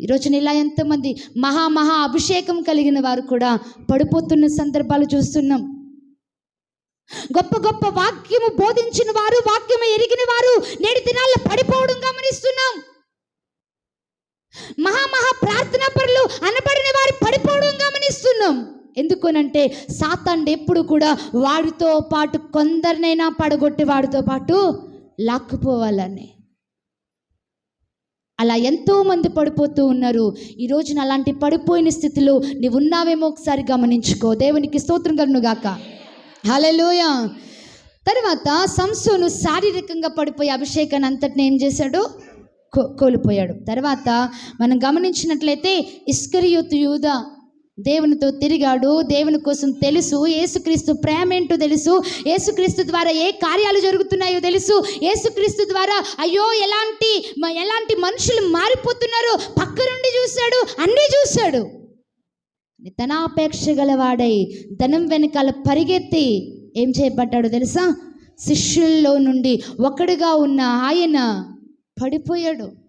ఈరోజున ఇలా ఎంతోమంది మహా అభిషేకం కలిగిన వారు కూడా పడిపోతున్న సందర్భాలు చూస్తున్నాం. గొప్ప గొప్ప వాక్యము బోధించిన వారు, వాక్యము ఎరిగిన వారు నేటి దినాల్లో పడిపోవడం గమనిస్తున్నాం. మహా ప్రార్థనా పరులు అనబడిన వారు పడిపోవడం గమనిస్తున్నాం. ఎందుకనంటే సాతాను ఎప్పుడు కూడా వాడితో పాటు కొందరినైనా పడగొట్టి వాడితో పాటు లాక్కుపోవాలని. అలా ఎంతోమంది పడిపోతూ ఉన్నారు. ఈ రోజున అలాంటి పడిపోయిన స్థితిలో నీవు ఉన్నావేమో ఒకసారి గమనించుకో. దేవునికి స్తోత్రం కలుగును గాక. హల్లెలూయా. తర్వాత సంసోను శారీరకంగా పడిపోయి అభిషేకాన్ని అంతటిని ఏం చేశాడు? కోల్పోయాడు. తర్వాత మనం గమనించినట్లయితే ఇస్కరియోతు యూదా దేవునితో తిరిగాడు. దేవుని కోసం తెలుసు, యేసుక్రీస్తు ప్రేమ ఏంటో తెలుసు, యేసుక్రీస్తు ద్వారా ఏ కార్యాలు జరుగుతున్నాయో తెలుసు, యేసుక్రీస్తు ద్వారా అయ్యో ఎలాంటి మనుషులు మారిపోతున్నారో పక్క నుండి చూశాడు, అన్నీ చూశాడు. ధనాపేక్ష గలవాడై ధనం వెనకాల పరిగెత్తి ఏం చేయబడ్డాడో తెలుసా? శిష్యుల్లో నుండి ఒకడుగా ఉన్న ఆయన పడిపోయాడు.